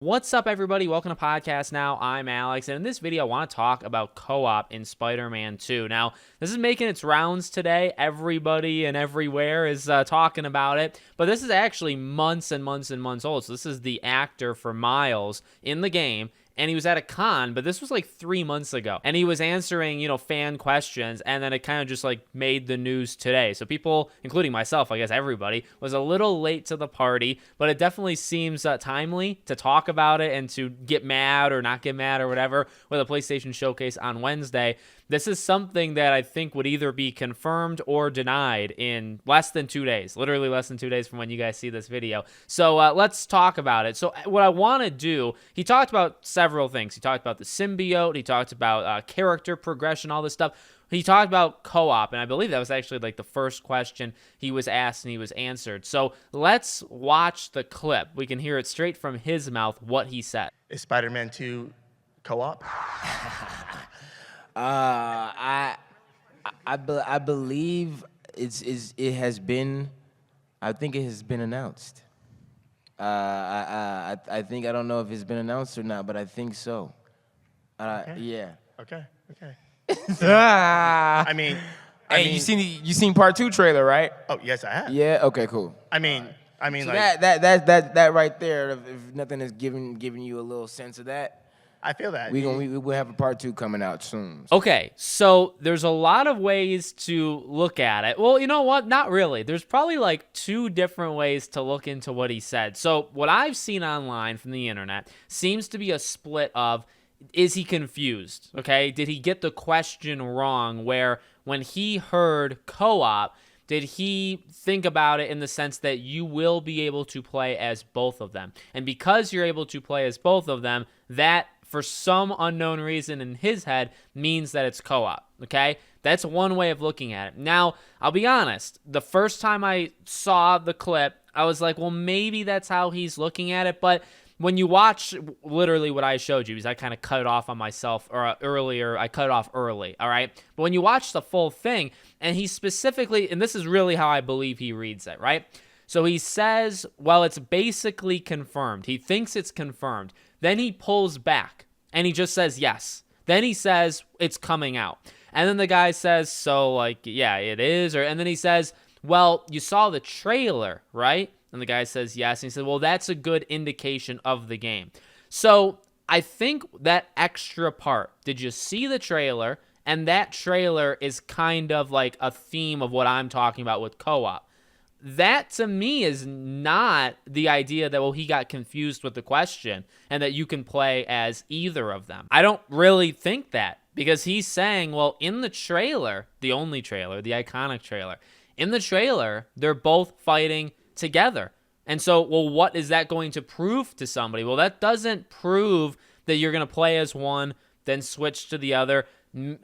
What's up, everybody? Welcome to Podcast Now. I'm Alex, and in this video, I want to talk about co-op in Spider-Man 2. Now, this is making its rounds today. Everybody and everywhere is talking about it, but this is actually months and months and months old. So this is the actor for Miles in the game, and he was at a con, but this was like 3 months ago. And he was answering, fan questions, and then it kind of just like made the news today. So people, including myself, I guess everybody, was a little late to the party, but it definitely seems timely to talk about it and to get mad or not get mad or whatever with a PlayStation Showcase on Wednesday. This is something that I think would either be confirmed or denied in less than 2 days, literally less than 2 days from when you guys see this video. So let's talk about it. So what I want to do, he talked about several things. He talked about the symbiote. He talked about character progression, all this stuff. He talked about co-op, and I believe that was actually like the first question he was asked and he was answered. So let's watch the clip. We can hear it straight from his mouth what he said. Is Spider-Man 2 co-op? I believe it has been. I think it has been announced. I think I don't know if it's been announced or not, but I think so. Okay. Yeah. Okay. I I mean, you seen part 2 trailer, right? oh yes, I have. Yeah. Okay. Cool. I mean, So like, that right there. If nothing is giving you a little sense of that, I feel that. we will have a part 2 coming out soon. Okay, so there's a lot of ways to look at it. Well, you know what? Not really. There's probably like 2 different ways to look into what he said. So what I've seen online from the internet seems to be a split of, is he confused? Okay, did he get the question wrong where when he heard co-op, did he think about it in the sense that you will be able to play as both of them? And because you're able to play as both of them, that for some unknown reason in his head means that it's co-op, okay? That's one way of looking at it. Now, I'll be honest, the first time I saw the clip, I was like, well, maybe that's how he's looking at it, but when you watch literally what I showed you, because I kind of cut it off on myself earlier, I cut it off early, all right? But when you watch the full thing, and he specifically, and this is really how I believe he reads it, right? So he says, well, it's basically confirmed. He thinks it's confirmed. Then he pulls back, and he just says yes. Then he says, it's coming out. And then the guy says, so, like, yeah, it is. And then he says, well, you saw the trailer, right? And the guy says yes. And he said, well, that's a good indication of the game. So I think that extra part, did you see the trailer? And that trailer is kind of like a theme of what I'm talking about with co-op. That to me is not the idea that, well, he got confused with the question and that you can play as either of them. I don't really think that, because he's saying, well, in the trailer, the only trailer, the iconic trailer, in the trailer, they're both fighting together. And so, well, what is that going to prove to somebody? Well, that doesn't prove that you're going to play as one, then switch to the other.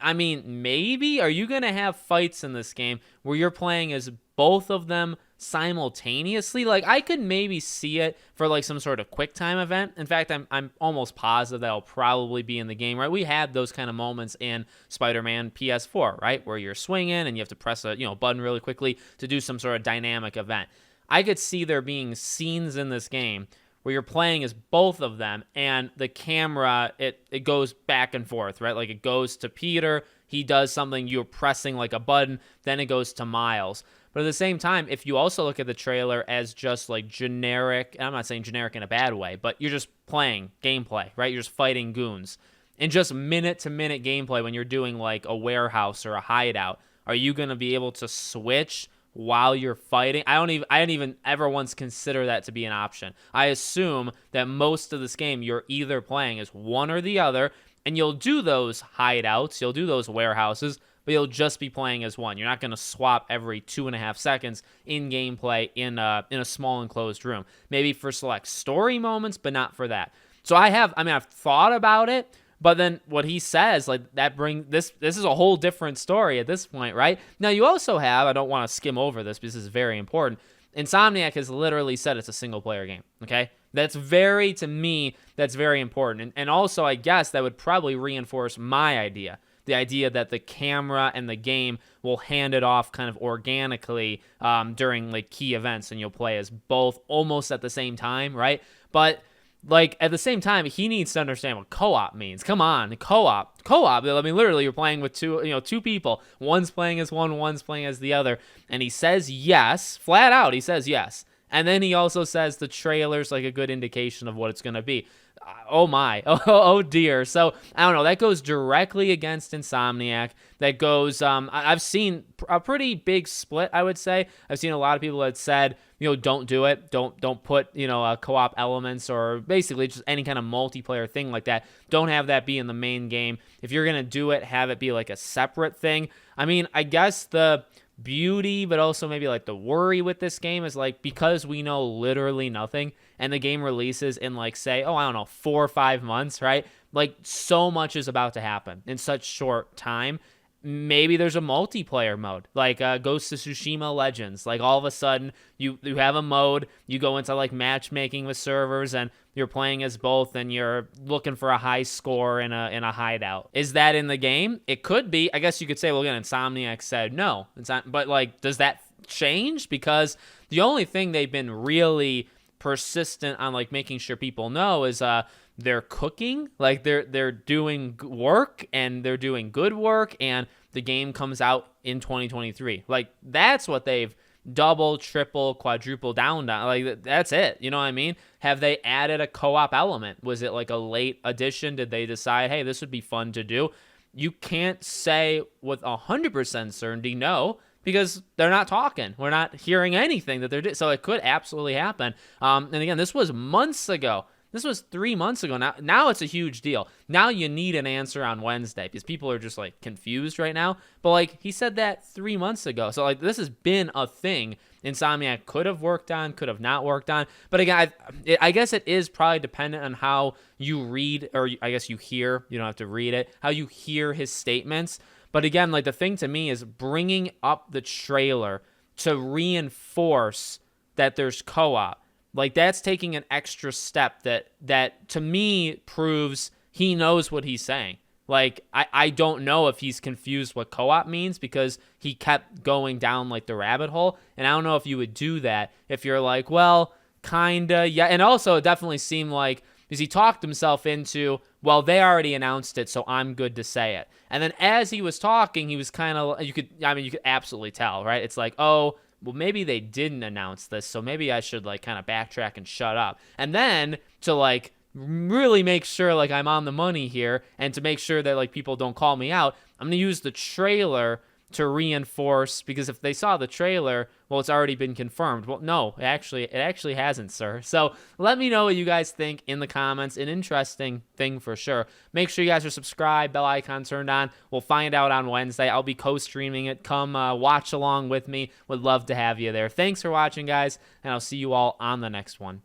I mean, maybe. Are you going to have fights in this game where you're playing as both of them simultaneously? Like, I could maybe see it for like some sort of quick time event. In fact, I'm almost positive that'll probably be in the game, right? We had those kind of moments in Spider-Man PS4, right, where you're swinging and you have to press a button really quickly to do some sort of dynamic event. I could see there being scenes in this game where you're playing as both of them, and the camera, it goes back and forth, right? Like, it goes to Peter, he does something, you're pressing like a button, then it goes to Miles. But at the same time, if you also look at the trailer as just like generic, and I'm not saying generic in a bad way, but you're just playing gameplay, right? You're just fighting goons. And just minute-to-minute gameplay when you're doing like a warehouse or a hideout, are you going to be able to switch while you're fighting? I didn't even ever once consider that to be an option. I assume that most of this game you're either playing as one or the other, and you'll do those hideouts, you'll do those warehouses, but you'll just be playing as one. You're not going to swap every 2.5 seconds in gameplay in a small enclosed room. Maybe for select story moments, but not for that. So I've thought about it. But then what he says, like, that this is a whole different story at this point, right? Now, you also have, I don't want to skim over this because this is very important, Insomniac has literally said it's a single-player game, okay? To me, that's very important. And also, I guess that would probably reinforce my idea, the idea that the camera and the game will hand it off kind of organically during, like, key events, and you'll play as both almost at the same time, right? But like at the same time, he needs to understand what co-op means. Come on, co-op. I mean, literally, you're playing with two people. One's playing as one, one's playing as the other. And he says yes, flat out. He says yes. And then he also says the trailer's like a good indication of what it's going to be. Oh my, oh dear. So I don't know. That goes directly against Insomniac. That goes. I've seen a pretty big split, I would say. I've seen a lot of people that said, don't do it. Don't put co-op elements or basically just any kind of multiplayer thing like that. Don't have that be in the main game. If you're gonna do it, have it be like a separate thing. I mean, I guess the beauty, but also maybe like the worry with this game is like, because we know literally nothing and the game releases in like, say, I don't know, 4 or 5 months, right? Like so much is about to happen in such short time. Maybe there's a multiplayer mode like Ghost of Tsushima Legends. Like all of a sudden you have a mode, you go into like matchmaking with servers and you're playing as both and you're looking for a high score in a hideout. Is that in the game? It could be. I guess you could say, well, again, Insomniac said no. It's not, but like, does that change? Because the only thing they've been really persistent on like making sure people know is they're cooking, like they're doing work and they're doing good work, and the game comes out in 2023. Like that's what they've double, triple, quadruple down on. Like that's it. You know what I mean? Have they added a co-op element? Was it like a late addition? Did they decide, hey, this would be fun to do? You can't say with 100% certainty no, because they're not talking. We're not hearing anything that they're doing. So it could absolutely happen. And again, this was months ago. This was 3 months ago. Now it's a huge deal. Now you need an answer on Wednesday because people are just like confused right now. But like he said that 3 months ago. So like this has been a thing Insomniac could have worked on, could have not worked on. But again, I guess it is probably dependent on how you read, or I guess you hear. You don't have to read it. How you hear his statements. But again, like the thing to me is bringing up the trailer to reinforce that there's co-op. Like that's taking an extra step that to me proves he knows what he's saying. Like I don't know if he's confused what co-op means because he kept going down like the rabbit hole. And I don't know if you would do that if you're like, well, kinda, yeah. And also it definitely seemed like, because he talked himself into, well, they already announced it, so I'm good to say it. And then as he was talking, he was kind of, you could absolutely tell, right? It's like, oh, well, maybe they didn't announce this, so maybe I should like kind of backtrack and shut up. And then to like really make sure like I'm on the money here and to make sure that like people don't call me out, I'm going to use the trailer to reinforce, because if they saw the trailer, well, it's already been confirmed. Well, no, it actually hasn't, sir. So let me know what you guys think in the comments. An interesting thing for sure. Make sure you guys are subscribed, bell icon turned on. We'll find out on Wednesday. I'll be co-streaming it. Come watch along with me. Would love to have you there. Thanks for watching, guys, and I'll see you all on the next one.